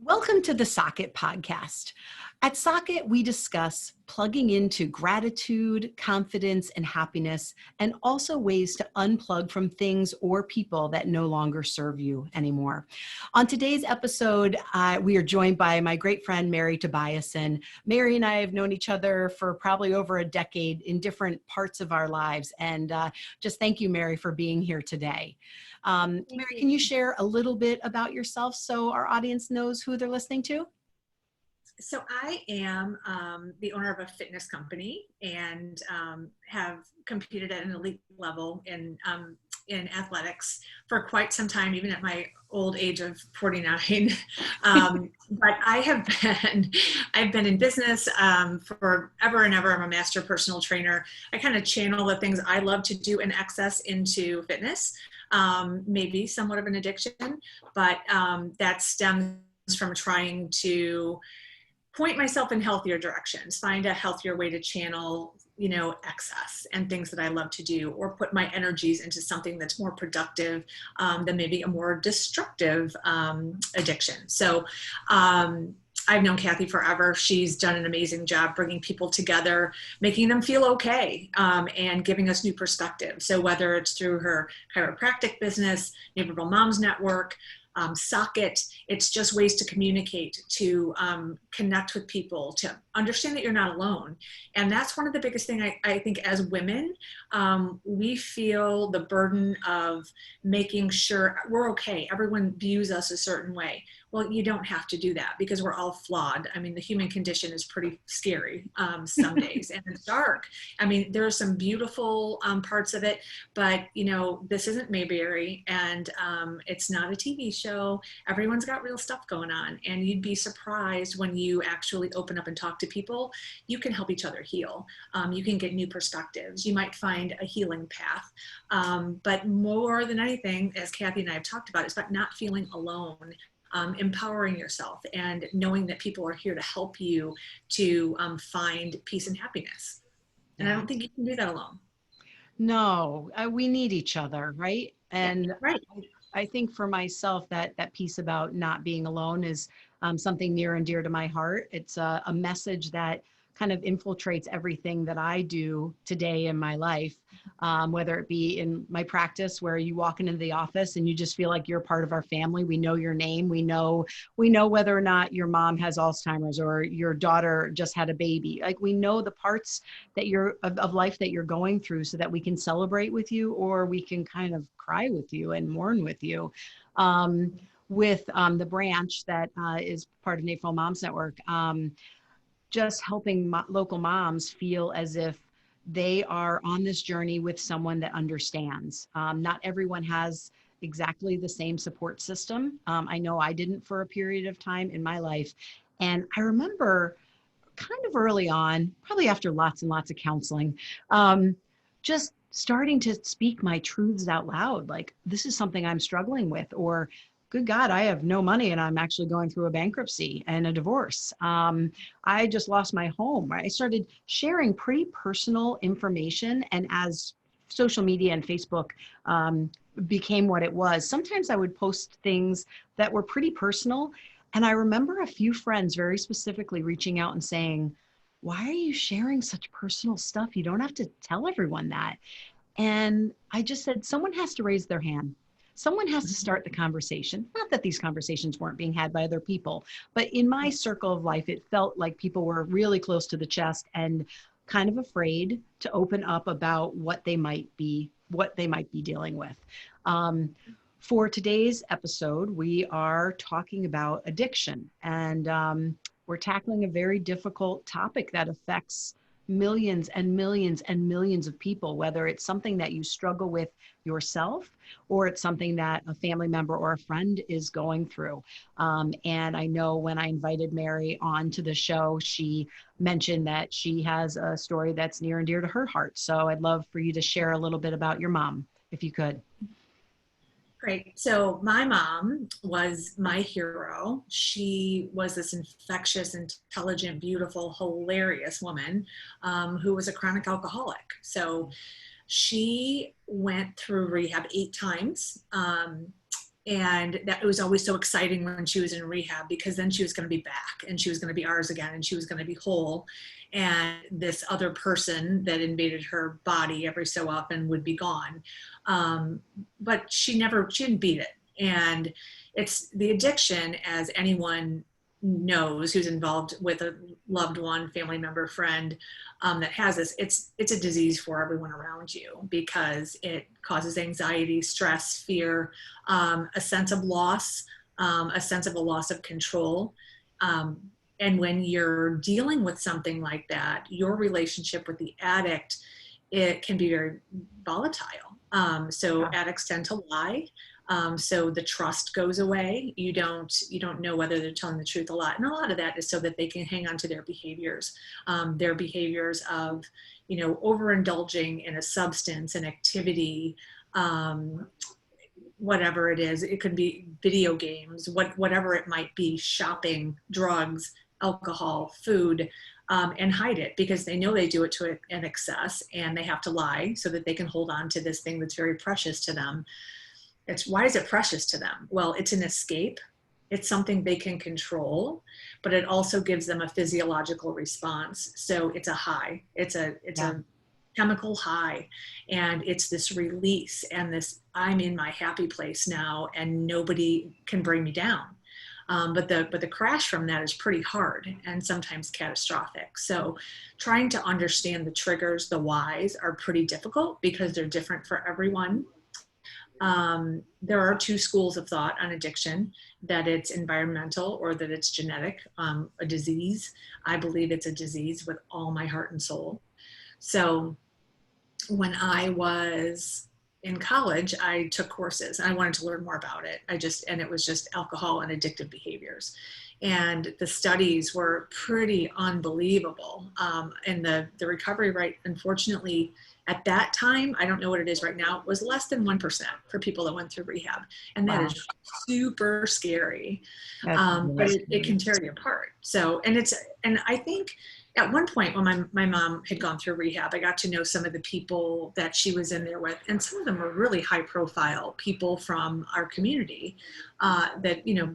Welcome to the Socket podcast. At Socket, we discuss plugging into gratitude, confidence, and happiness, and also ways to unplug from things or people that no longer serve you anymore. On today's episode, we are joined by my great friend, Mary.tobiason. Mary and I have known each other for probably over a decade in different parts of our lives. And just thank you, Mary, for being here today. Mary, can you share a little bit about yourself so our audience knows who they're listening to? So I am the owner of a fitness company and have competed at an elite level in athletics for quite some time, even at my old age of 49. But I've been in business for ever and ever. I'm a master personal trainer. I kind of channel the things I love to do in excess into fitness, maybe somewhat of an addiction, but that stems from trying to point myself in healthier directions, find a healthier way to channel, excess and things that I love to do, or put my energies into something that's more productive than maybe a more destructive addiction. So I've known Cathy forever. She's done an amazing job bringing people together, making them feel okay, and giving us new perspective. So whether it's through her chiropractic business, Neighborville Moms Network, Socket, it's just ways to communicate, to connect with people, to understand that you're not alone. And that's one of the biggest things I think as women, we feel the burden of making sure we're okay. Everyone views us a certain way. Well, you don't have to do that because we're all flawed. I mean, the human condition is pretty scary some days, and it's dark. I mean, there are some beautiful parts of it, but this isn't Mayberry, and it's not a TV show. Everyone's got real stuff going on, and you'd be surprised when you actually open up and talk to people. You can help each other heal. You can get new perspectives. You might find a healing path. But more than anything, as Cathy and I have talked about, it's about not feeling alone. Empowering yourself and knowing that people are here to help you to find peace and happiness. And I don't think you can do that alone. No, we need each other, right? And yeah, right. I think for myself, that piece about not being alone is something near and dear to my heart. It's a message that kind of infiltrates everything that I do today in my life, whether it be in my practice where you walk into the office and you just feel like you're part of our family. We know your name. We know whether or not your mom has Alzheimer's or your daughter just had a baby. Like, we know the parts that you're of life that you're going through so that we can celebrate with you, or we can kind of cry with you and mourn with you. With the branch that is part of Neighborville Moms Network, just helping local moms feel as if they are on this journey with someone that understands. Not everyone has exactly the same support system. I know I didn't for a period of time in my life. And I remember kind of early on, probably after lots and lots of counseling, just starting to speak my truths out loud. Like, this is something I'm struggling with, or good God, I have no money and I'm actually going through a bankruptcy and a divorce. I just lost my home. I started sharing pretty personal information. And as social media and Facebook became what it was, sometimes I would post things that were pretty personal. And I remember a few friends very specifically reaching out and saying, why are you sharing such personal stuff? You don't have to tell everyone that. And I just said, someone has to raise their hand. Someone has to start the conversation. Not that these conversations weren't being had by other people, but in my circle of life, it felt like people were really close to the chest and kind of afraid to open up about what they might be dealing with. For today's episode, we are talking about addiction, and we're tackling a very difficult topic that affects millions and millions and millions of people, whether it's something that you struggle with yourself or it's something that a family member or a friend is going through. And I know when I invited Mary on to the show, she mentioned that she has a story that's near and dear to her heart. So I'd love for you to share a little bit about your mom, if you could. Great. So my mom was my hero. She was this infectious, intelligent, beautiful, hilarious woman who was a chronic alcoholic. So she went through rehab 8 times. And that it was always so exciting when she was in rehab, because then she was going to be back and she was going to be ours again and she was going to be whole. And this other person that invaded her body every so often would be gone. But she didn't beat it. And it's the addiction, as anyone knows who's involved with a loved one, family member, friend, that has this, it's a disease for everyone around you, because it causes anxiety, stress, fear, a sense of loss, a sense of a loss of control. And when you're dealing with something like that, your relationship with the addict, it can be very volatile. So addicts tend to lie. So the trust goes away. You don't know whether they're telling the truth a lot. And a lot of that is so that they can hang on to their behaviors of, overindulging in a substance, an activity, whatever it is. It could be video games, whatever it might be, shopping, drugs, alcohol, food, and hide it, because they know they do it to an excess, and they have to lie so that they can hold on to this thing that's very precious to them. Why is it precious to them? Well, it's an escape. It's something they can control, but it also gives them a physiological response. So it's a high. It's a chemical high, and it's this release and this, I'm in my happy place now and nobody can bring me down. But the crash from that is pretty hard and sometimes catastrophic. So trying to understand the triggers, the whys, are pretty difficult because they're different for everyone. There are two schools of thought on addiction, that it's environmental or that it's genetic, a disease. I believe it's a disease with all my heart and soul. So when I was in college, I took courses and I wanted to learn more about it. And it was just alcohol and addictive behaviors. And the studies were pretty unbelievable. And the recovery rate, unfortunately, at that time, I don't know what it is right now, was less than 1% for people that went through rehab. And that is super scary. But it can tear you apart. So, and I think at one point when my mom had gone through rehab, I got to know some of the people that she was in there with, and some of them were really high profile people from our community,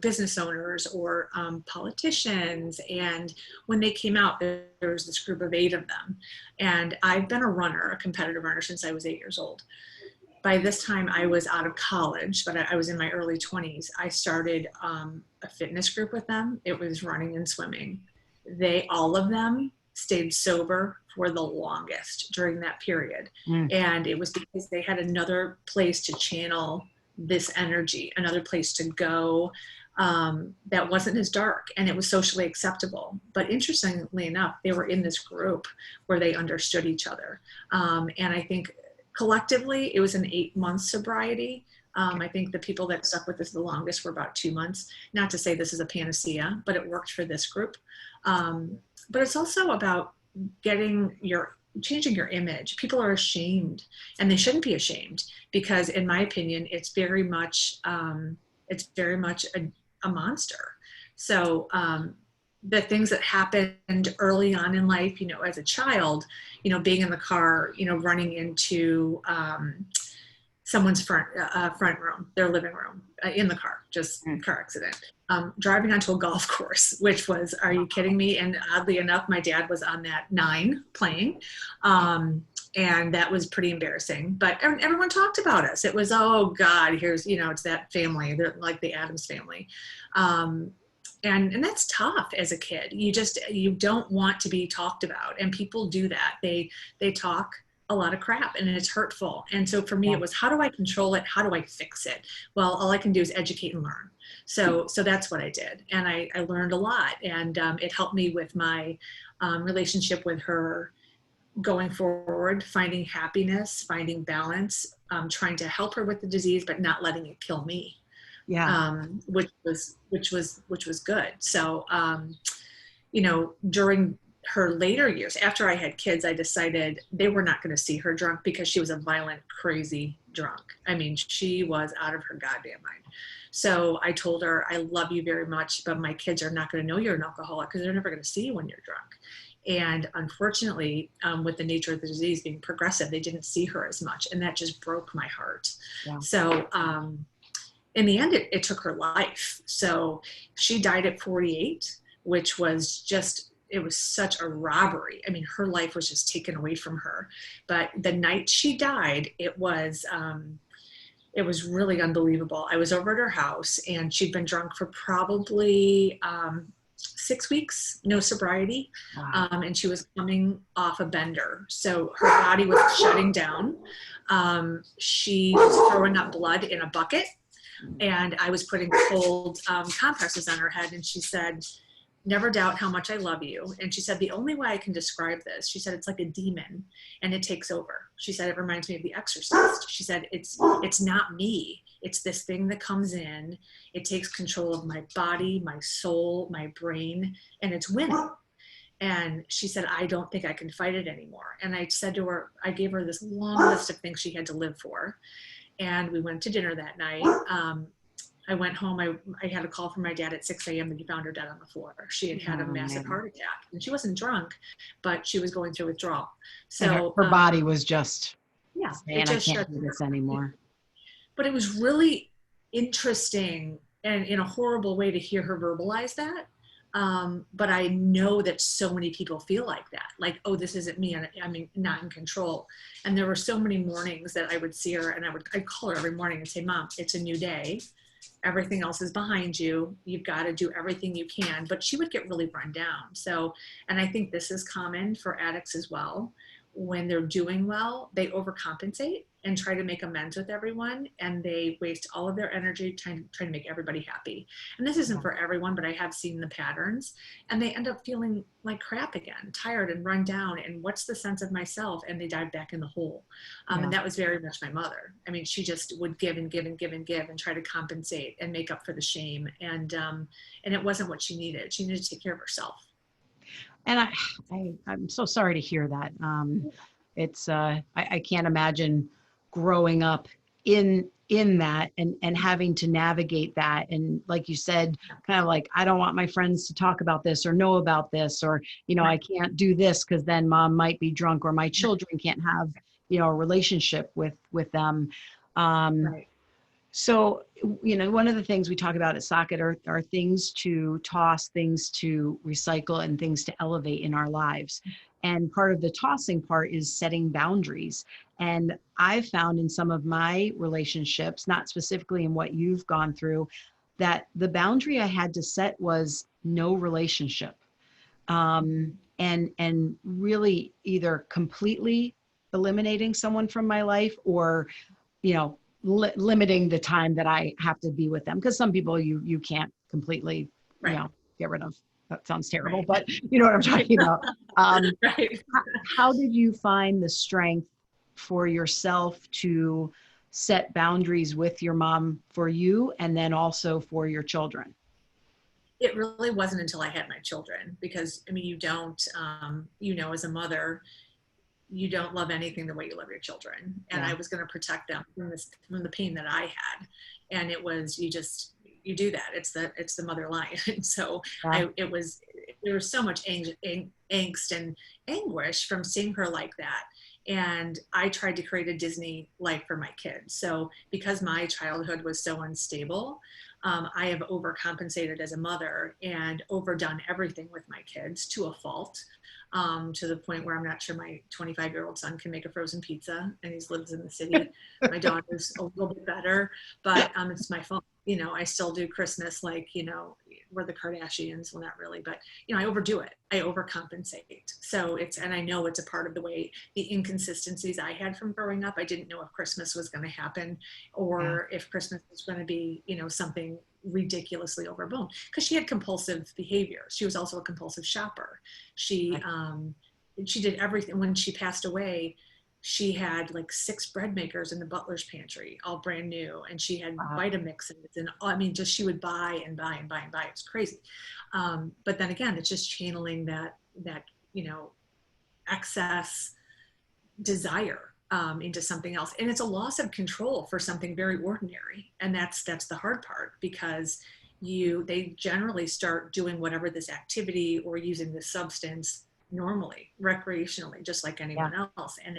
business owners or politicians. And when they came out, there was this group of 8 of them. And I've been a runner, a competitive runner, since I was 8 years old. By this time I was out of college, but I was in my early 20s. I started a fitness group with them. It was running and swimming. All of them stayed sober for the longest during that period. And it was because they had another place to channel this energy, another place to go, that wasn't as dark, and it was socially acceptable. But interestingly enough, they were in this group where they understood each other. And I think collectively it was an 8-month sobriety. I think the people that stuck with us the longest were about 2 months. Not to say this is a panacea, but it worked for this group. But it's also about changing your image. People are ashamed, and they shouldn't be ashamed, because in my opinion, it's very much a monster. So the things that happened early on in life, as a child, being in the car, running into someone's front room, their living room, in the car, just car accident. Driving onto a golf course, which was, are you kidding me? And oddly enough, my dad was on that 9 playing. And that was pretty embarrassing, but everyone talked about us. It was, oh God, here's, it's that family. They're like the Addams family. And that's tough as a kid. You don't want to be talked about, and people do that. They talk a lot of crap, and it's hurtful. And so for me, it was, how do I control it? How do I fix it? Well, all I can do is educate and learn. So that's what I did. And I learned a lot, and it helped me with my relationship with her going forward, finding happiness, finding balance, trying to help her with the disease, but not letting it kill me. Which was good. So, during her later years, after I had kids, I decided they were not going to see her drunk, because she was a violent, crazy drunk. I mean, she was out of her goddamn mind. So I told her, I love you very much, but my kids are not going to know you're an alcoholic, because they're never going to see you when you're drunk. And unfortunately, with the nature of the disease being progressive, they didn't see her as much. And that just broke my heart. So, in the end, it took her life. So she died at 48, which was just, it was such a robbery. I mean, her life was just taken away from her. But the night she died, it was really unbelievable. I was over at her house, and she'd been drunk for probably 6 weeks, no sobriety. Wow. And she was coming off a bender. So her body was shutting down. She was throwing up blood in a bucket, and I was putting cold compresses on her head. And she said, "Never doubt how much I love you." And she said, "The only way I can describe this," she said, "it's like a demon and it takes over." She said, "It reminds me of The Exorcist." She said, it's not me. It's this thing that comes in, it takes control of my body, my soul, my brain, and it's winning." And she said, "I don't think I can fight it anymore." And I said to her, I gave her this long list of things she had to live for. And we went to dinner that night. I went home. I had a call from my dad at 6 a.m. and he found her dead on the floor. She had had a massive heart attack, and she wasn't drunk, but she was going through withdrawal. So her body was just yeah, saying, I can't do this anymore. But it was really interesting and in a horrible way to hear her verbalize that. But I know that so many people feel like that, like, oh, this isn't me, and I'm not in control. And there were so many mornings that I would see her, and I'd call her every morning and say, "Mom, it's a new day. Everything else is behind you. You've got to do everything you can." But she would get really run down. So, and I think this is common for addicts as well. When they're doing well, they overcompensate and try to make amends with everyone, and they waste all of their energy trying to make everybody happy. And this isn't for everyone, but I have seen the patterns, and they end up feeling like crap again, tired and run down, and what's the sense of myself? And they dive back in the hole. And that was very much my mother. I mean, she just would give and give and give and give and try to compensate and make up for the shame. And it wasn't what she needed. She needed to take care of herself. And I'm so sorry to hear that. It's I can't imagine growing up in that and having to navigate that. And like you said, kind of like, I don't want my friends to talk about this or know about this, or, I can't do this because then mom might be drunk, or my children can't have, a relationship with them. Right. So, one of the things we talk about at Socket are things to toss, things to recycle, and things to elevate in our lives. And part of the tossing part is setting boundaries. And I've found in some of my relationships, not specifically in what you've gone through, that the boundary I had to set was no relationship. And really either completely eliminating someone from my life, or, limiting the time that I have to be with them. Because some people you can't completely, get rid of. That sounds terrible, but you know what I'm talking about. Right. How did you find the strength for yourself to set boundaries with your mom for you, and then also for your children? It really wasn't until I had my children, because I mean, you don't, as a mother, you don't love anything the way you love your children. And I was going to protect them from the pain that I had. And it was, you do that. It's the mother lion. And so there was so much angst and anguish from seeing her like that. And I tried to create a Disney life for my kids. So because my childhood was so unstable, I have overcompensated as a mother and overdone everything with my kids to a fault, to the point where I'm not sure my 25-year-old son can make a frozen pizza, and he lives in the city. My daughter's a little bit better, but it's my fault. I still do Christmas like, we're the Kardashians. Well, not really, but, I overdo it. I overcompensate. So and I know it's a part of the way, the inconsistencies I had from growing up. I didn't know if Christmas was going to happen, or if Christmas was going to be, something ridiculously overblown, because she had compulsive behavior. She was also a compulsive shopper. She did everything. When she passed away, she had like 6 bread makers in the butler's pantry, all brand new. And she had Vitamixes, and she would buy and buy and buy and buy. It's crazy. But then again, it's just channeling that excess desire into something else. And it's a loss of control for something very ordinary. And that's the hard part, because they generally start doing whatever this activity or using this substance normally, recreationally, just like anyone else. And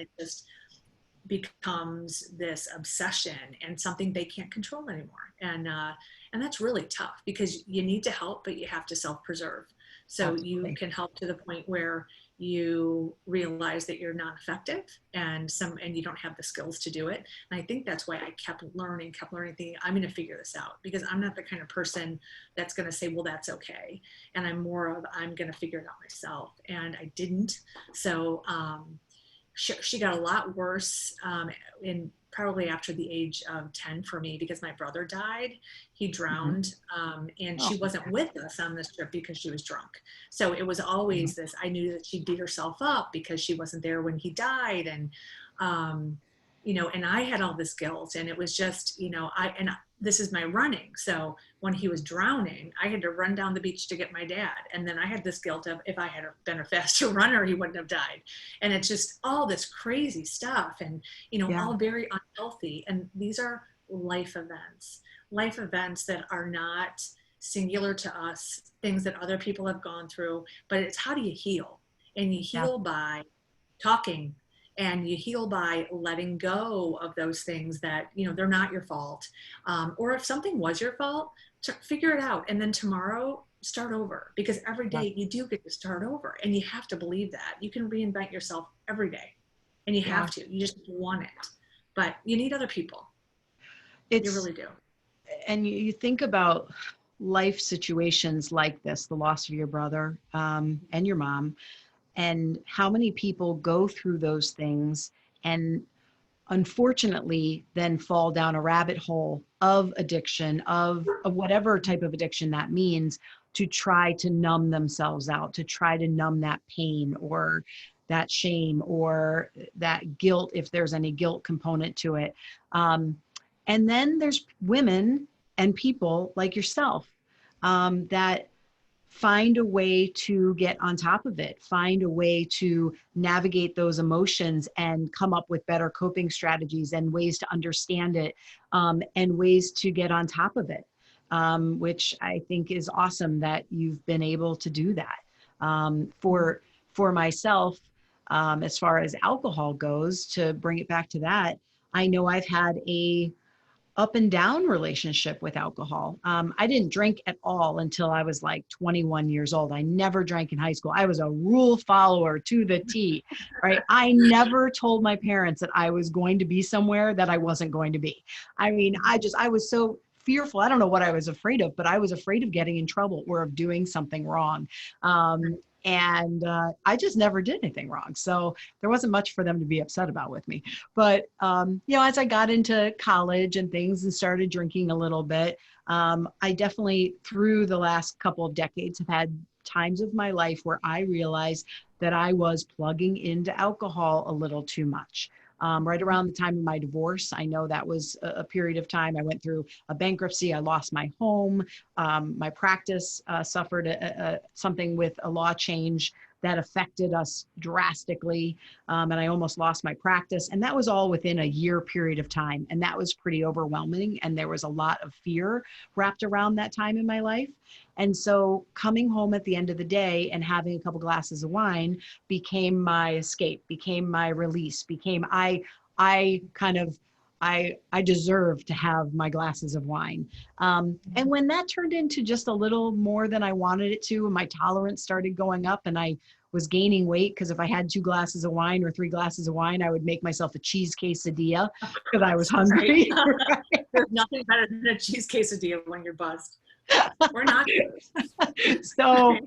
becomes this obsession and something they can't control anymore. And that's really tough because you need to help, but you have to self-preserve. So you Absolutely. can help to the point where you realize that you're not effective and you don't have the skills to do it. And I think that's why I kept learning, thinking, I'm going to figure this out, because I'm not the kind of person that's going to say, well, that's okay. And I'm more of, I'm going to figure it out myself. And I didn't. So, she got a lot worse in probably after the age of 10 for me, because my brother died. He drowned, and she Oh, wasn't with us on this trip because she was drunk. So it was always this, I knew that she beat herself up because she wasn't there when he died. And, and I had all this guilt, and it was just, this is my running. So when he was drowning, I had to run down the beach to get my dad. And then I had this guilt of, if I had been a faster runner, he wouldn't have died. And it's just all this crazy stuff, and, yeah. all very unhealthy. And these are life events that are not singular to us, things that other people have gone through, but it's how do you heal? And you Yeah. heal by talking, and you heal by letting go of those things that, they're not your fault. Or if something was your fault, to figure it out. And then tomorrow, start over, because every Yeah. day you do get to start over, and you have to believe that you can reinvent yourself every day, and you Yeah. have to, you just want it, but you need other people. You It's, really do. and you think about life situations like this, the loss of your brother, and your mom, and how many people go through those things and unfortunately then fall down a rabbit hole of addiction, of whatever type of addiction that means, to try to numb themselves out, to try to numb that pain or that shame or that guilt, if there's any guilt component to it. And then there's women and people like yourself, that find a way to get on top of it, find a way to navigate those emotions and come up with better coping strategies and ways to understand it, and ways to get on top of it, which I think is awesome that you've been able to do that. For myself, as far as alcohol goes, to bring it back to that, I know I've had a up and down relationship with alcohol. I didn't drink at all until I was like 21 years old. I never drank in high school. I was a rule follower to the T, right? I never told my parents that I was going to be somewhere that I wasn't going to be. I mean, I was so fearful. I don't know what I was afraid of, but I was afraid of getting in trouble or of doing something wrong. And I just never did anything wrong. So there wasn't much for them to be upset about with me. But, as I got into college and things and started drinking a little bit, I definitely, through the last couple of decades, have had times of my life where I realized that I was plugging into alcohol a little too much. Right around the time of my divorce, I know that was a period of time. I went through a bankruptcy. I lost my home. My practice suffered something with a law change that affected us drastically. And I almost lost my practice. And that was all within a year period of time. And that was pretty overwhelming. And there was a lot of fear wrapped around that time in my life. And so coming home at the end of the day and having a couple glasses of wine became my escape, became my release, became I kind of I deserve to have my glasses of wine. And when that turned into just a little more than I wanted it to, and my tolerance started going up, and I was gaining weight because if I had 2 glasses of wine or 3 glasses of wine, I would make myself a cheese quesadilla because I was hungry. Right. There's nothing better than a cheese quesadilla when you're buzzed. We're not. So,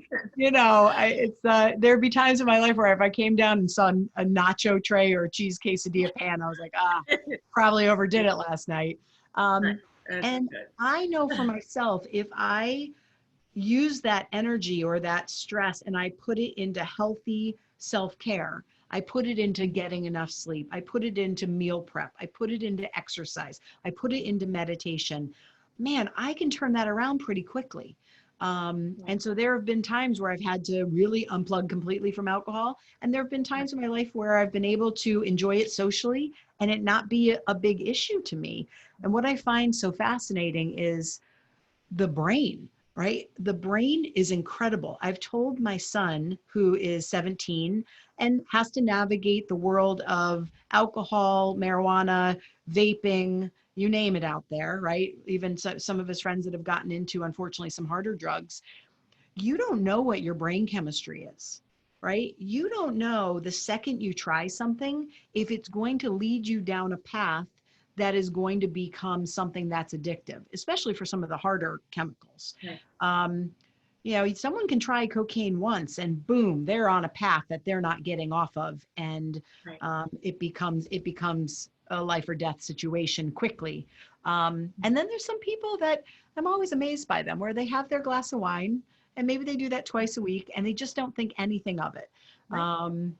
there'd be times in my life where if I came down and saw a nacho tray or a cheese quesadilla pan, I was like, probably overdid it last night. Right. And Good. I know for myself, if I use that energy or that stress and I put it into healthy self-care, I put it into getting enough sleep, I put it into meal prep, I put it into exercise, I put it into meditation, man, I can turn that around pretty quickly. And so there have been times where I've had to really unplug completely from alcohol. And there have been times in my life where I've been able to enjoy it socially and it not be a big issue to me. And what I find so fascinating is the brain. right? The brain is incredible. I've told my son, who is 17 and has to navigate the world of alcohol, marijuana, vaping, you name it out there, right? Even some of his friends that have gotten into, unfortunately, some harder drugs. You don't know what your brain chemistry is, right? You don't know the second you try something if it's going to lead you down a path that is going to become something that's addictive, especially for some of the harder chemicals. Right. Um, Someone can try cocaine once and boom, they're on a path that they're not getting off of, and Right. it becomes a life or death situation quickly. And then there's some people that I'm always amazed by them, where they have their glass of wine and maybe they do that twice a week and they just don't think anything of it. Right.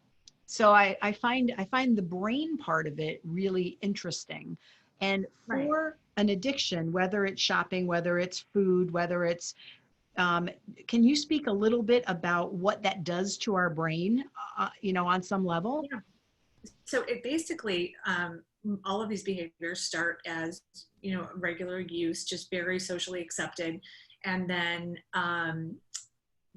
So I find the brain part of it really interesting. And Right. for an addiction, whether it's shopping, whether it's food, whether it's can you speak a little bit about what that does to our brain, on some level? Yeah. So it basically, all of these behaviors start as, regular use, just very socially accepted. And then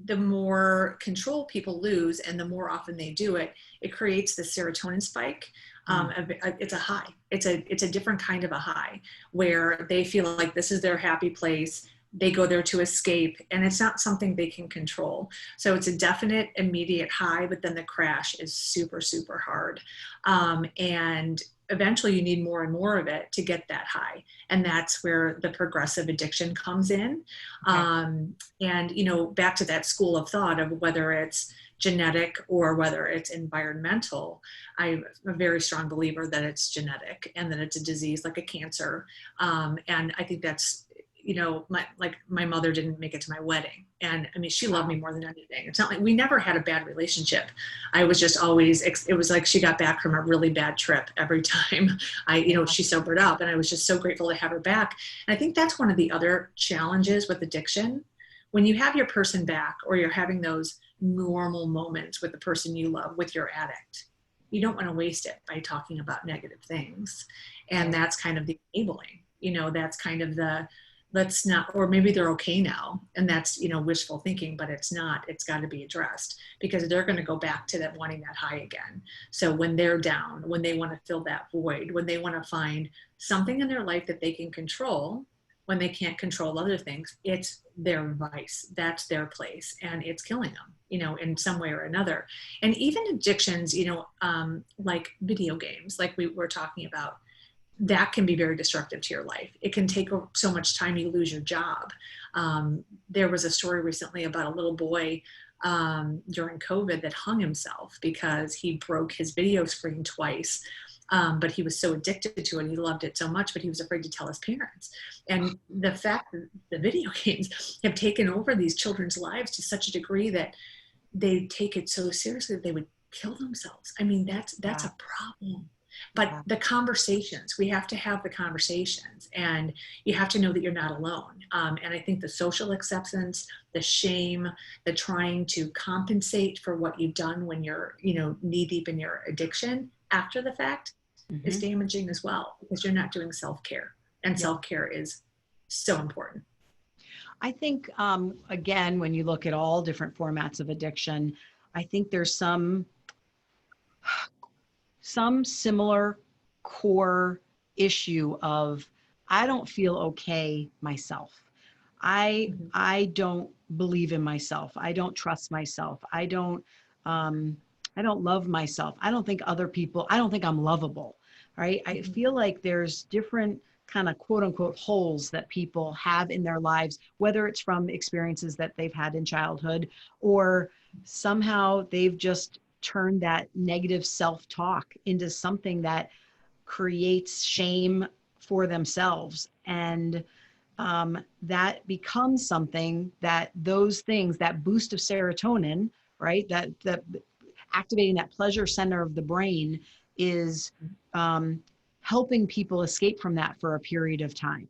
the more control people lose and the more often they do it, it creates the serotonin spike. It's a high. It's a different kind of a high where they feel like this is their happy place. They go there to escape, and it's not something they can control. So it's a definite immediate high, but then the crash is super, super hard. And eventually you need more and more of it to get that high. And that's where the progressive addiction comes in. Okay. And back to that school of thought of whether it's genetic or whether it's environmental, I'm a very strong believer that it's genetic and that it's a disease like a cancer. And I think that's, my mother didn't make it to my wedding. And I mean, she loved me more than anything. It's not like we never had a bad relationship. I was just always, it was like she got back from a really bad trip every time she sobered up, and I was just so grateful to have her back. And I think that's one of the other challenges with addiction. When you have your person back, or you're having those normal moments with the person you love, with your addict, you don't want to waste it by talking about negative things. And that's kind of the enabling, that's kind of the, let's not, or maybe they're okay now, and that's wishful thinking, but it's not. It's got to be addressed, because they're going to go back to that wanting that high again. So when they're down, when they want to fill that void, when they want to find something in their life that they can control, when they can't control other things, it's their vice. That's their place, and it's killing them, in some way or another. And even addictions, like video games, like we were talking about, that can be very destructive to your life. It can take so much time you lose your job. There was a story recently about a little boy during COVID that hung himself because he broke his video screen twice. But he was so addicted to it. He loved it so much, but he was afraid to tell his parents. And the fact that the video games have taken over these children's lives to such a degree that they take it so seriously that they would kill themselves. I mean, that's a problem. But the conversations, we have to have the conversations, and you have to know that you're not alone. And I think the social acceptance, the shame, the trying to compensate for what you've done when you're, knee deep in your addiction after the fact is damaging as well, because you're not doing self-care, and self-care is so important. I think, again, when you look at all different formats of addiction, I think there's some similar core issue of, I don't feel okay myself. I don't believe in myself. I don't trust myself. I don't love myself. I don't think I'm lovable, right? I feel like there's different kind of quote unquote holes that people have in their lives, whether it's from experiences that they've had in childhood, or somehow they've just turn that negative self-talk into something that creates shame for themselves. And that becomes something that those things, that boost of serotonin, right? That activating that pleasure center of the brain is helping people escape from that for a period of time.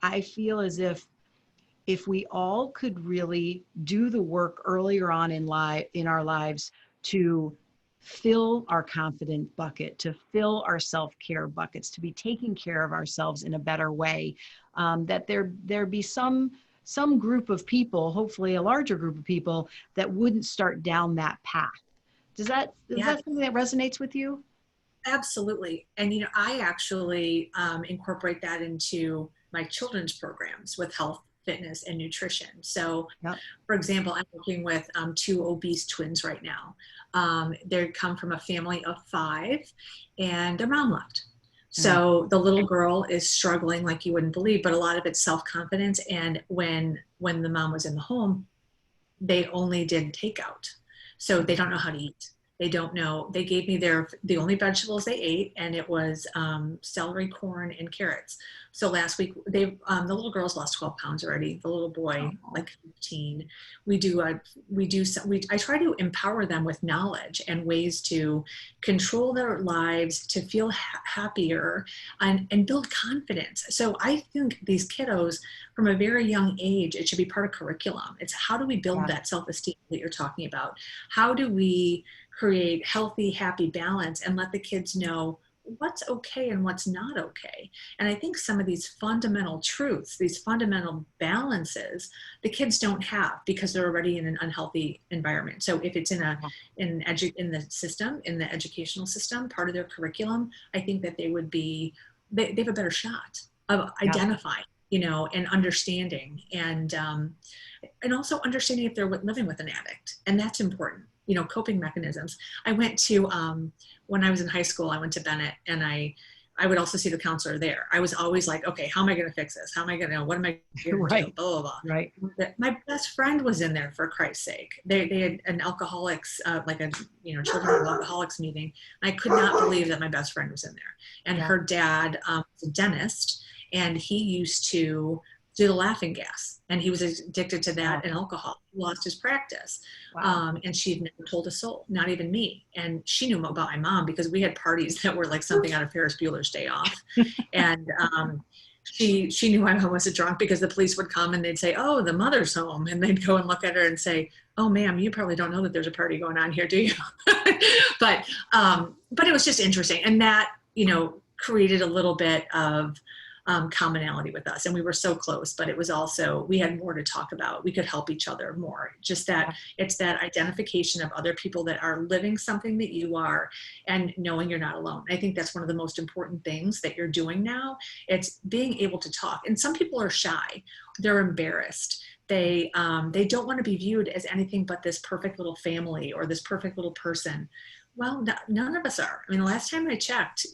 I feel as if we all could really do the work earlier on in our lives to fill our confident bucket, to fill our self-care buckets, to be taking care of ourselves in a better way, that there be some some group of people, hopefully a larger group of people, that wouldn't start down that path. Is Yeah, that something that resonates with you? absolutely. And, I actually incorporate that into my children's programs with health, fitness, and nutrition. So, Yep. for example, I'm working with two obese twins right now. They come from a family of 5, and their mom left. Mm. So the little girl is struggling like you wouldn't believe, but a lot of it's self-confidence. And when the mom was in the home, they only did takeout. So they don't know how to eat. They don't know. They gave me the only vegetables they ate, and it was celery, corn, and carrots. So last week, the little girls lost 12 pounds already. The little boy, Oh, like 15. I try to empower them with knowledge and ways to control their lives, to feel happier, and build confidence. So I think these kiddos, from a very young age, it should be part of curriculum. It's how do we build yeah. that self-esteem that you're talking about? How do we create healthy, happy balance and let the kids know what's okay and what's not okay? And I think some of these fundamental truths, these fundamental balances, the kids don't have because they're already in an unhealthy environment. So if it's in the system, in the educational system, part of their curriculum, I think that they have a better shot of Yeah. identifying, and understanding, and also understanding if they're living with an addict, and that's important. Coping mechanisms. I went to when I was in high school, I went to Bennett, and I would also see the counselor there. I was always like, okay, how am I going to fix this? How am I going to? What am I going to do? Right. Blah blah blah. Right. My best friend was in there, for Christ's sake. They had an alcoholics, like a children of alcoholics meeting. I could not believe that my best friend was in there. And Yeah. her dad was a dentist, and he used to do the laughing gas, and he was addicted to that Wow. and alcohol. He lost his practice. Wow. And she had never told a soul, not even me. And she knew about my mom because we had parties that were like something out of Ferris Bueller's Day Off. And she knew my mom was a drunk because the police would come and they'd say, "Oh, the mother's home," and they'd go and look at her and say, "Oh, ma'am, you probably don't know that there's a party going on here, do you?" but it was just interesting, and that created a little bit of commonality with us, and we were so close, but it was also, we had more to talk about. We could help each other more. Just that it's that identification of other people that are living something that you are, and knowing you're not alone. I think that's one of the most important things that you're doing now. It's being able to talk. And some people are shy. They're embarrassed. They don't want to be viewed as anything but this perfect little family or this perfect little person. Well, none of us are. I mean, the last time I checked,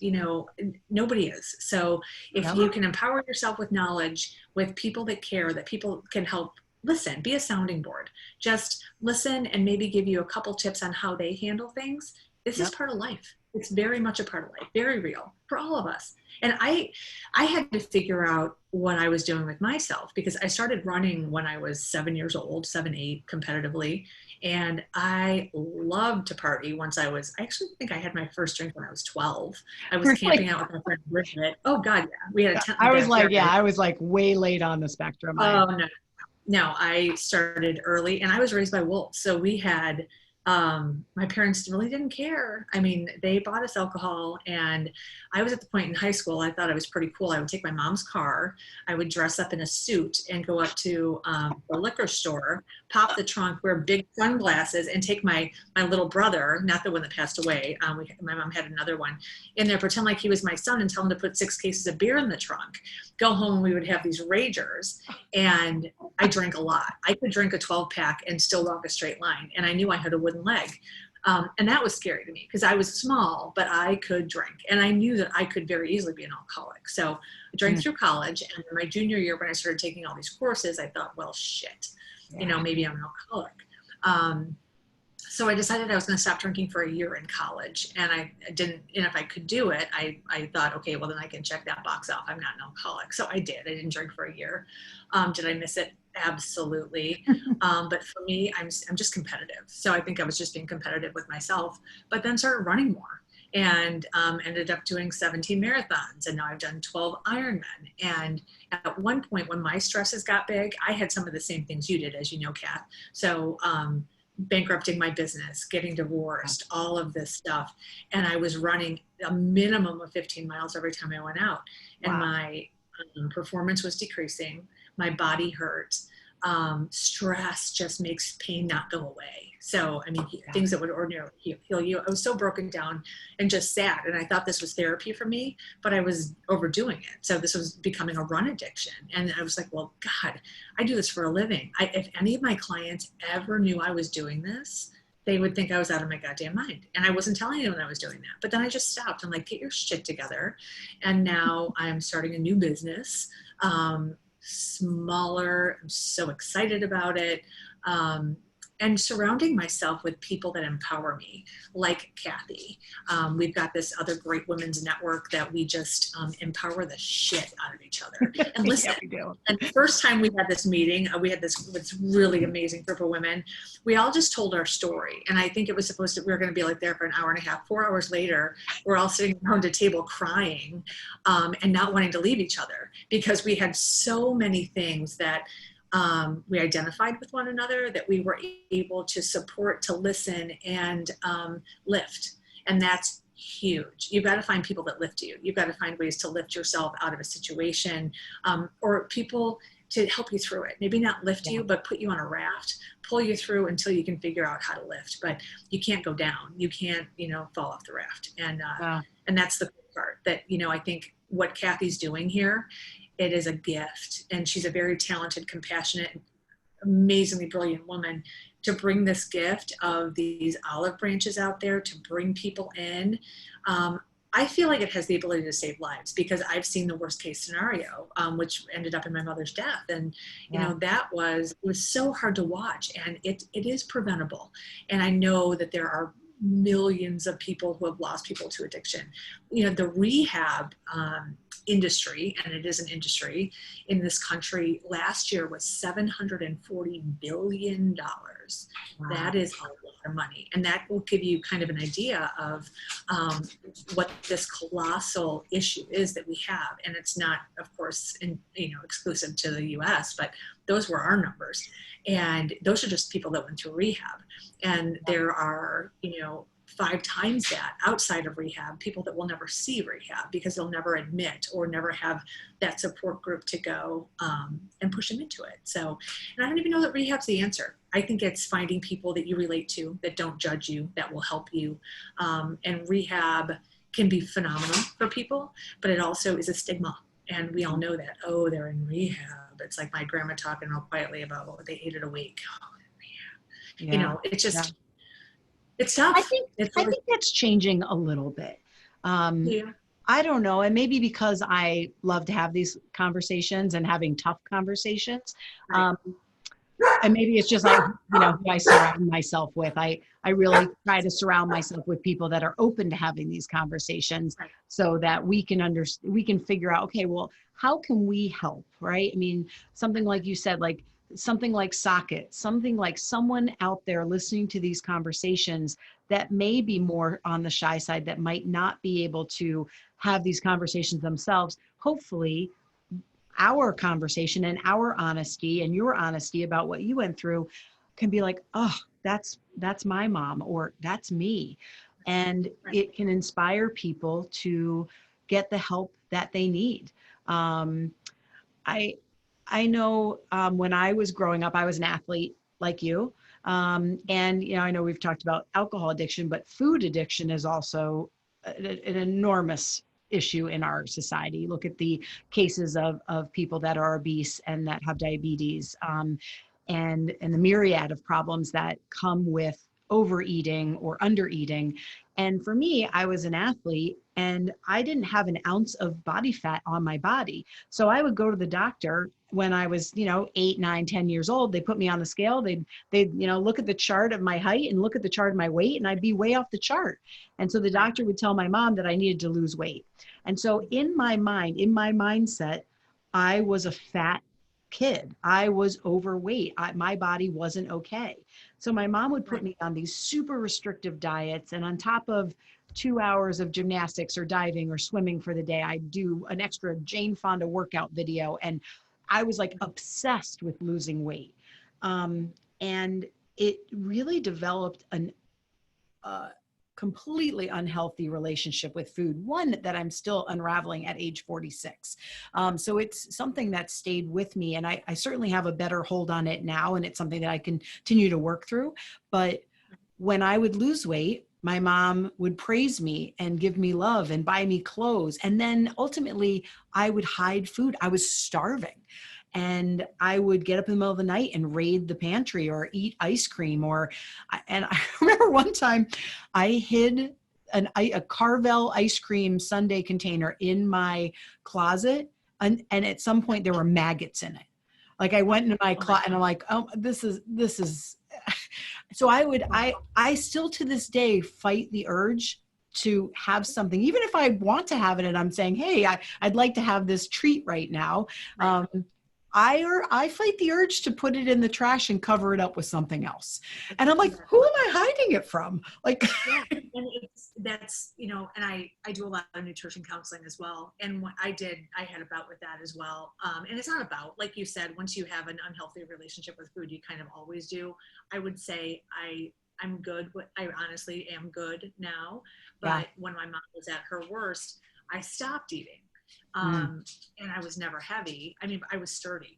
nobody is. So if you can empower yourself with knowledge, with people that care, that people can help, listen, be a sounding board. Just listen and maybe give you a couple tips on how they handle things. This is part of life. It's very much a part of life, very real for all of us. And I had to figure out what I was doing with myself, because I started running when I was 7 years old, 7, 8, competitively. And I loved to party I actually think I had my first drink when I was 12. I was camping out with my friend Bridget. Oh God, yeah. We had a tent in the backyard. I was like way late on the spectrum. Oh no. No, I started early, and I was raised by wolves. So we had, my parents really didn't care. I mean, they bought us alcohol, and I was at the point in high school, I thought I was pretty cool. I would take my mom's car, I would dress up in a suit and go up to the liquor store, pop the trunk, wear big sunglasses, and take my little brother, not the one that passed away, my mom had another one, in there, pretend like he was my son, and tell him to put 6 cases of beer in the trunk. Go home, and we would have these ragers, and I drank a lot. I could drink a 12-pack and still walk a straight line, and I knew I had a wooden leg. And that was scary to me because I was small, but I could drink, and I knew that I could very easily be an alcoholic. So I drank through college, and in my junior year, when I started taking all these courses, I thought, well, shit, maybe I'm an alcoholic. So I decided I was going to stop drinking for a year in college, and I didn't, and if I could do it, I thought, okay, well then I can check that box off. I'm not an alcoholic. So I did. I didn't drink for a year. Did I miss it? Absolutely. But for me, I'm just competitive. So I think I was just being competitive with myself, but then started running more, and ended up doing 17 marathons, and now I've done 12 Ironmen. And at one point when my stresses got big, I had some of the same things you did, as you know, Kath. So bankrupting my business, getting divorced, all of this stuff. And I was running a minimum of 15 miles every time I went out. And my performance was decreasing. My body hurt. stress just makes pain not go away. So, I mean, things that would ordinarily heal you. I was so broken down and just sad. And I thought this was therapy for me, but I was overdoing it. So this was becoming a run addiction. And I was like, well, God, I do this for a living. If any of my clients ever knew I was doing this, they would think I was out of my goddamn mind. And I wasn't telling anyone I was doing that. But then I just stopped. I'm like, get your shit together. And now I'm starting a new business. Smaller. I'm so excited about it. And surrounding myself with people that empower me, like Cathy. We've got this other great women's network that we just empower the shit out of each other. And listen, Yeah, we do. and the first time we had this meeting, we had this really amazing group of women. We all just told our story. And I think it was supposed to, we were going to be like there for an hour and a half. 4 hours later, we're all sitting around a table crying and not wanting to leave each other because we had so many things that we identified with one another, that we were able to support, to listen, and lift. And that's huge. You've got to find people that lift you. You've got to find ways to lift yourself out of a situation, or people to help you through it. Maybe not lift you, but put you on a raft, pull you through until you can figure out how to lift. But you can't go down. You can't, fall off the raft. And that's the cool part that, I think what Cathy's doing here, it is a gift. And she's a very talented, compassionate, amazingly brilliant woman to bring this gift of these olive branches out there, to bring people in. I feel like it has the ability to save lives because I've seen the worst case scenario, which ended up in my mother's death. And, it was so hard to watch, and it is preventable. And I know that there are millions of people who have lost people to addiction. The rehab industry, and it is an industry in this country, last year was $740 billion. Wow. That is a lot of money. And that will give you kind of an idea of what this colossal issue is that we have. And it's not, of course, exclusive to the US, but those were our numbers. And those are just people that went through rehab. And there are, 5 times that outside of rehab, people that will never see rehab because they'll never admit or never have that support group to go and push them into it. So, and I don't even know that rehab's the answer. I think it's finding people that you relate to, that don't judge you, that will help you. And rehab can be phenomenal for people, but it also is a stigma. And we all know that, oh, they're in rehab. It's like my grandma talking real quietly about what they ate it a week. Oh, rehab. It's just, it's tough. I think that's changing a little bit. I don't know. And maybe because I love to have these conversations and having tough conversations. Right. And maybe it's just like, who I surround myself with. I really try to surround myself with people that are open to having these conversations so that we can figure out, okay, well, how can we help, right? I mean, something like you said, like something like Socket, something like someone out there listening to these conversations that may be more on the shy side, that might not be able to have these conversations themselves. Hopefully, our conversation and our honesty and your honesty about what you went through can be like, oh, that's my mom, or that's me. And it can inspire people to get the help that they need. I know when I was growing up, I was an athlete like you. And, I know we've talked about alcohol addiction, but food addiction is also an enormous issue in our society. Look at the cases of people that are obese and that have diabetes, and the myriad of problems that come with overeating or undereating. And for me, I was an athlete and I didn't have an ounce of body fat on my body. So I would go to the doctor when I was, 8, 9, 10 years old. They put me on the scale. They'd look at the chart of my height and look at the chart of my weight, and I'd be way off the chart. And so the doctor would tell my mom that I needed to lose weight. And so in my mind, in my mindset, I was a fat kid. I was overweight. My body wasn't okay. So my mom would put me on these super restrictive diets, and on top of 2 hours of gymnastics or diving or swimming for the day, I'd do an extra Jane Fonda workout video. And I was like obsessed with losing weight. And it really developed completely unhealthy relationship with food, one that I'm still unraveling at age 46. So it's something that stayed with me, and I certainly have a better hold on it now, and it's something that I continue to work through. But when I would lose weight, my mom would praise me and give me love and buy me clothes. And then ultimately, I would hide food. I was starving. And I would get up in the middle of the night and raid the pantry or eat ice cream. And I remember one time I hid a Carvel ice cream sundae container in my closet. And at some point, there were maggots in it. Like I went into my Oh my closet and I'm like, oh, this is so God. I still to this day fight the urge to have something, even if I want to have it and I'm saying, hey, I'd like to have this treat right now. Right. I fight the urge to put it in the trash and cover it up with something else. And I'm like, Yeah. who am I hiding it from? Like, Yeah, and that's, and I do a lot of nutrition counseling as well. And what I had a bout with that as well. And it's not about, like you said, once you have an unhealthy relationship with food, you kind of always do. I would say I'm good. I honestly am good now. yeah. But when my mom was at her worst, I stopped eating. Mm, And I was never heavy. I mean, I was sturdy.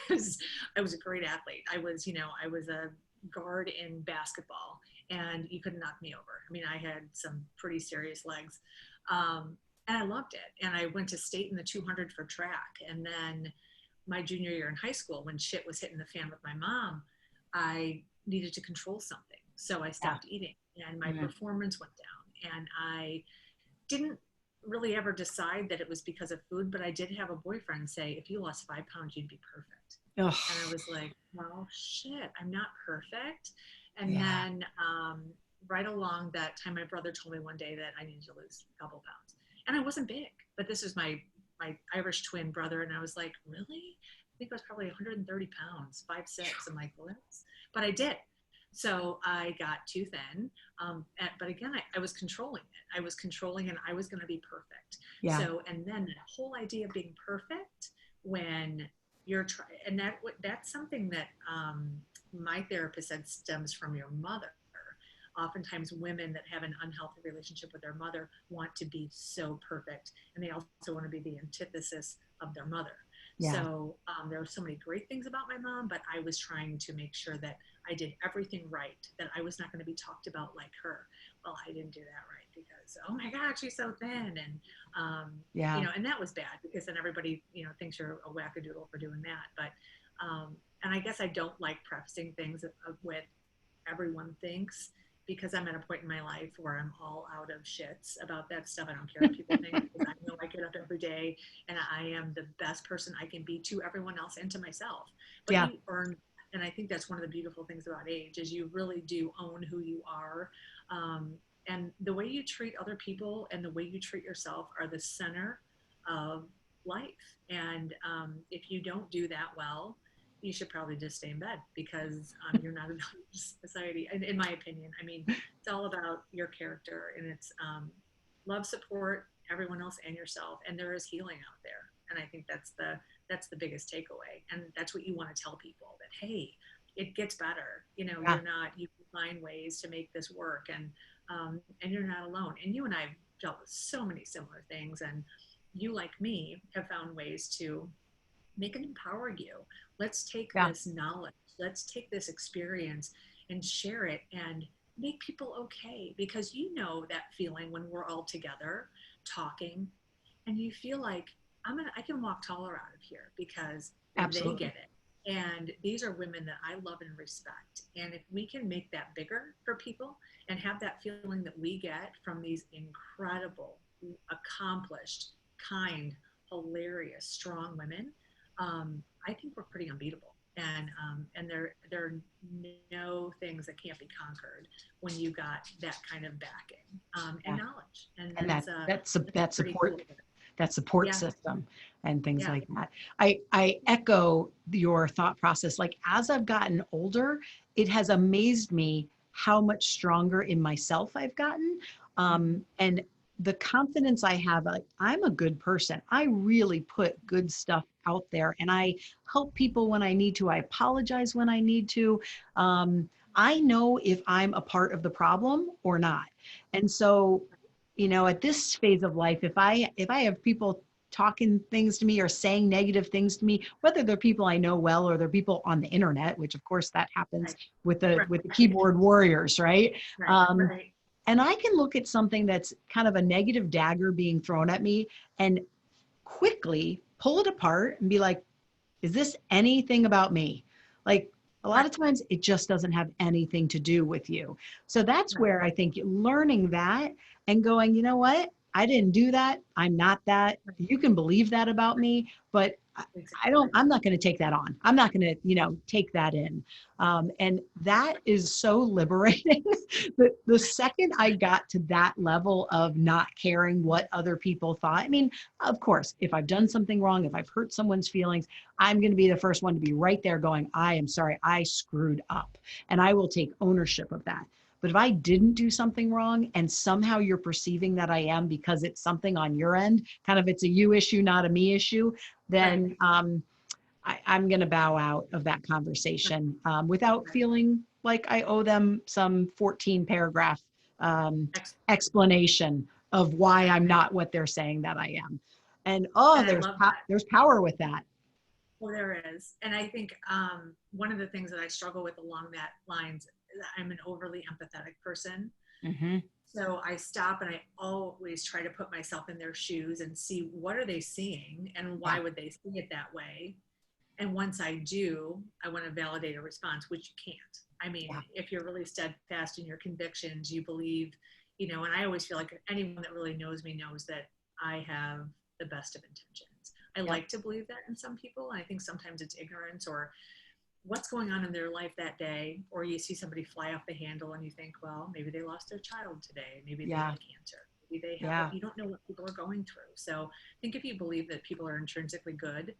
Was, I was a great athlete. I was a guard in basketball, and you couldn't knock me over. I mean, I had some pretty serious legs. And I loved it. And I went to state in the 200 for track. And then my junior year in high school, when shit was hitting the fan with my mom, I needed to control something. So I yeah. stopped eating, and my Mm. performance went down. And I didn't really ever decide that it was because of food, but I did have a boyfriend say, if you lost 5 pounds, you'd be perfect. Ugh, And I was like, well, shit, I'm not perfect. And yeah. then right along that time, my brother told me one day that I needed to lose a couple pounds. And I wasn't big, but this was my Irish twin brother. And I was like, really? I think I was probably 130 pounds, 5'6". I'm like, well, but I did. So I got too thin. But again, I was controlling it. I was controlling, and I was going to be perfect. Yeah. So, and then that whole idea of being perfect when you're trying, and that's something that my therapist said stems from your mother. Oftentimes women that have an unhealthy relationship with their mother want to be so perfect, and they also want to be the antithesis of their mother. Yeah. So there were so many great things about my mom, but I was trying to make sure that I did everything right, that I was not going to be talked about like her. Well, I didn't do that right because, oh my God, she's so thin. And, Yeah. and that was bad because then everybody, thinks you're a wackadoodle for doing that. But, and I guess I don't like prefacing things with everyone thinks, because I'm at a point in my life where I'm all out of shits about that stuff. I don't care what people think, because I know I get up every day and I am the best person I can be to everyone else and to myself. But Yeah. you earn, and I think that's one of the beautiful things about age, is you really do own who you are. And the way you treat other people and the way you treat yourself are the center of life. And if you don't do that well, you should probably just stay in bed, because you're not a valued society, in my opinion. I mean, it's all about your character, and it's love, support everyone else and yourself, and there is healing out there. And I think that's the biggest takeaway, and that's what you want to tell people, that hey, it gets better. Yeah. You can find ways to make this work, and you're not alone. And you and I have dealt with so many similar things, and you, like me, have found ways to make it empower you. Let's take Yeah. this knowledge, let's take this experience and share it and make people okay. Because that feeling when we're all together talking, and you feel like I can walk taller out of here because they Absolutely. get it. And these are women that I love and respect. And if we can make that bigger for people and have that feeling that we get from these incredible, accomplished, kind, hilarious, strong women, I think we're pretty unbeatable. And there are no things that can't be conquered when you got that kind of backing and Yeah. knowledge. And And that's a that pretty cool support, thing. that support Yeah, system and things yeah, like that. I echo your thought process. Like as I've gotten older, it has amazed me how much stronger in myself I've gotten. mm-hmm. And the confidence I have, like I'm a good person. I really put good stuff out there and I help people when I need to. I apologize when I need to. I know if I'm a part of the problem or not. And so, at this phase of life, if I have people talking things to me or saying negative things to me, whether they're people I know well or they're people on the internet, which of course that happens Right. with the Right. with the keyboard warriors, right? Right. Um, Right. and I can look at something that's kind of a negative dagger being thrown at me and quickly pull it apart and be like, is this anything about me? Like a lot Right. of times it just doesn't have anything to do with you. So that's Right. where I think learning that and going, you know what? I didn't do that. I'm not that. Right. You can believe that about me, but Exactly. I'm not going to take that on. I'm not going to, take that in. And that is so liberating. The second I got to that level of not caring what other people thought, I mean, of course, if I've done something wrong, if I've hurt someone's feelings, I'm going to be the first one to be right there going, I am sorry, I screwed up. And I will take ownership of that. But if I didn't do something wrong and somehow you're perceiving that I am because it's something on your end, kind of it's a you issue, not a me issue, Right. then I'm going to bow out of that Right. conversation without Right. feeling like I owe them some 14 paragraph Excellent. explanation of why I'm not what they're saying that I am. And oh, And I love that. there's power with that. Well, there is. And I think one of the things that I struggle with along that lines, I'm an overly empathetic person. Hmm. So I stop and I always try to put myself in their shoes and see what are they seeing and Yeah, why would they see it that way. And once I do, I want to validate a response, which you can't. I mean, yeah, if you're really steadfast in your convictions, you believe, and I always feel like anyone that really knows me knows that I have the best of intentions. I yep, like to believe that in some people. And I think sometimes it's ignorance or what's going on in their life that day. Or you see somebody fly off the handle and you think, well, maybe they lost their child today. Maybe they yeah, have cancer. Maybe they have yeah, what you don't know what people are going through. So I think if you believe that people are intrinsically good,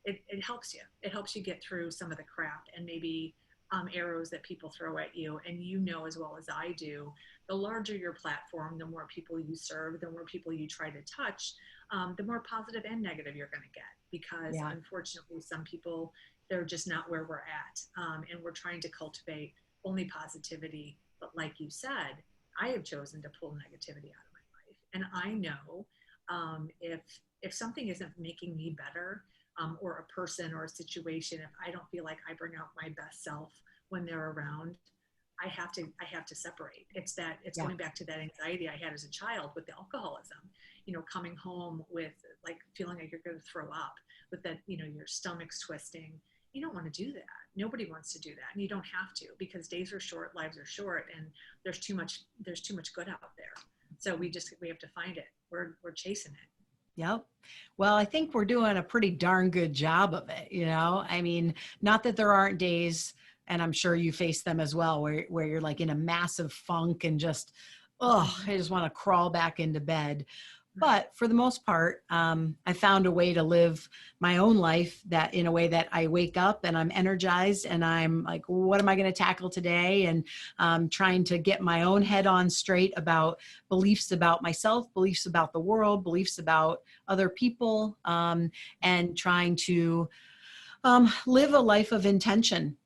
it helps you. It helps you get through some of the crap and maybe arrows that people throw at you. And as well as I do, the larger your platform, the more people you serve, the more people you try to touch, the more positive and negative you're going to get. Because yeah, unfortunately, some people, they're just not where we're at. And we're trying to cultivate only positivity. But like you said, I have chosen to pull negativity out of my life. And I know if something isn't making me better, or a person or a situation, if I don't feel like I bring out my best self when they're around, I have to separate. It's yeah, going back to that anxiety I had as a child with the alcoholism, coming home with like feeling like you're going to throw up, with that, your stomach's twisting. You don't want to do that. Nobody wants to do that. And you don't have to, because days are short, lives are short, and there's too much good out there. So we have to find it. We're chasing it. yep. Well, I think we're doing a pretty darn good job of it. I mean, not that there aren't days, and I'm sure you face them as well, where you're like in a massive funk and just, oh, Mm-hmm. I just want to crawl back into bed. Right. But for the most part, I found a way to live my own life that in a way that I wake up and I'm energized and I'm like, what am I going to tackle today? And trying to get my own head on straight about beliefs about myself, beliefs about the world, beliefs about other people, and trying to live a life of intention.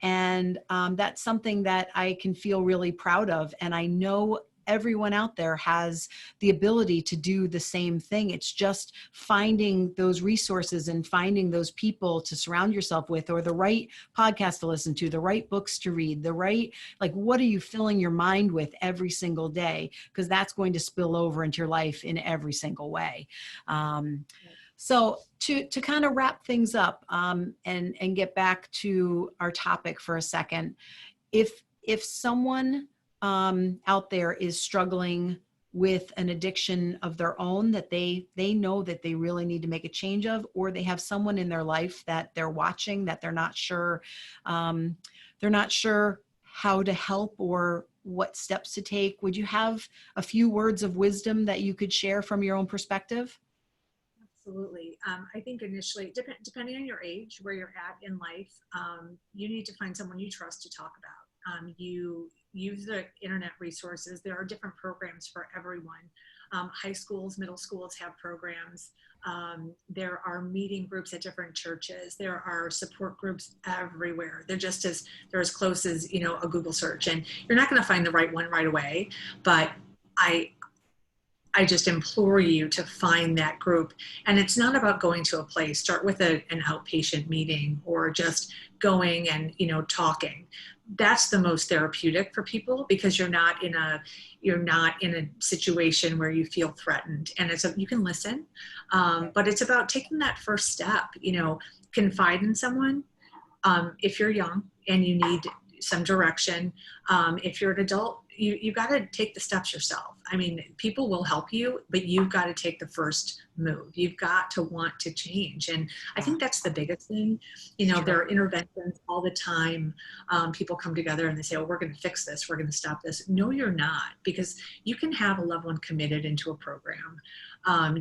And that's something that I can feel really proud of. And I know everyone out there has the ability to do the same thing. It's just finding those resources and finding those people to surround yourself with, or the right podcast to listen to, the right books to read, like, what are you filling your mind with every single day? Because that's going to spill over into your life in every single way. Um, so to kind of wrap things up, and get back to our topic for a second, if someone out there is struggling with an addiction of their own that they know that they really need to make a change of, or they have someone in their life that they're watching that um, they're not sure how to help or what steps to take, would you have a few words of wisdom that you could share from your own perspective? Absolutely. I think initially, depending on your age, where you're at in life, you need to find someone you trust to talk about. You use the internet resources. There are different programs for everyone. High schools, middle schools have programs. There are meeting groups at different churches. There are support groups everywhere. They're as close as, you know, a Google search, and you're not going to find the right one right away. But I just implore you to find that group. And it's not about going to a place. Start with an outpatient meeting, or just going and, you know, talking. That's the most therapeutic for people, because you're not in a situation where you feel threatened, and you can listen. But it's about taking that first step, you know, confide in someone. If you're young and you need some direction, if you're an adult, you got to take the steps yourself. I mean, people will help you, but you've got to take the first move. You've got to want to change. And I think that's the biggest thing. You know, there are interventions all the time. People come together and they say, oh, we're going to fix this. We're going to stop this. No, you're not, because you can have a loved one committed into a program.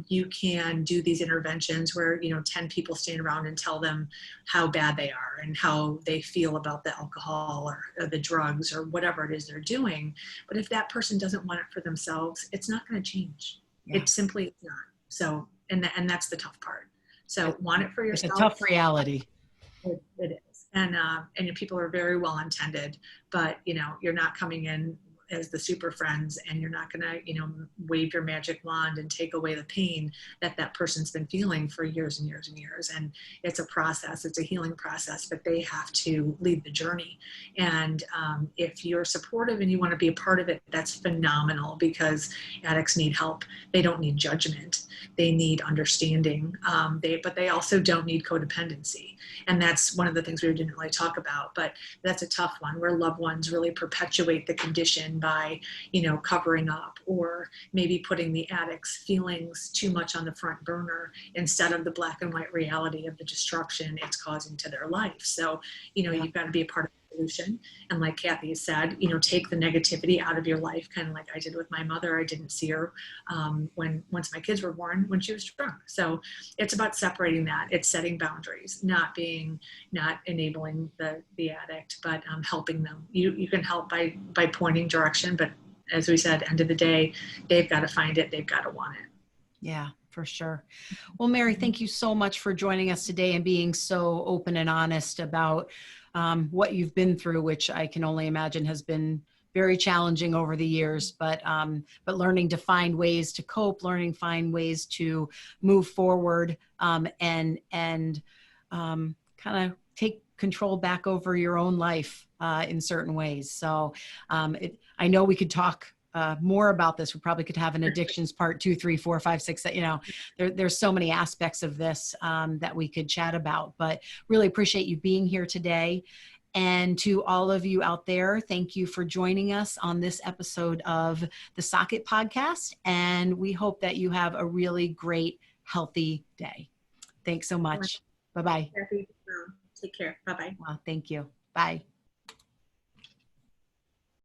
You can do these interventions where, you know, 10 people stand around and tell them how bad they are and how they feel about the alcohol or the drugs or whatever it is they're doing. But if that person doesn't want it for themselves, it's not going to change. Yeah. It simply is not. So, and that's the tough part. So want it for yourself. It's a tough reality. It is. And people are very well intended, but, you know, you're not coming in as the super friends, and you're not going to, you know, wave your magic wand and take away the pain that person's been feeling for years and years and years. And it's a process, it's a healing process, but they have to lead the journey. And if you're supportive and you want to be a part of it, that's phenomenal, because addicts need help. They don't need judgment. They need understanding. But they also don't need codependency. And that's one of the things we didn't really talk about, but that's a tough one, where loved ones really perpetuate the condition by, you know, covering up, or maybe putting the addict's feelings too much on the front burner instead of the black and white reality of the destruction it's causing to their life. So, you know, you've got to be a part of the solution. And like Cathy said, you know, take the negativity out of your life, kind of like I did with my mother. I didn't see her once my kids were born, when she was drunk. So it's about separating that. It's setting boundaries, not enabling the addict, but helping them. You can help by pointing direction, but as we said, end of the day, they've got to find it. They've got to want it. Yeah, for sure. Well, Mary, thank you so much for joining us today and being so open and honest about what you've been through, which I can only imagine has been very challenging over the years, but learning to find ways to cope, find ways to move forward, and kind of take control back over your own life in certain ways. So I know we could talk more about this. We probably could have an addictions part 2, 3, 4, 5, 6, you know, there's so many aspects of this that we could chat about, but really appreciate you being here today. And to all of you out there, thank you for joining us on this episode of the Socket podcast. And we hope that you have a really great, healthy day. Thanks so much. Bye-bye. Take care. Bye-bye. Well, thank you. Bye.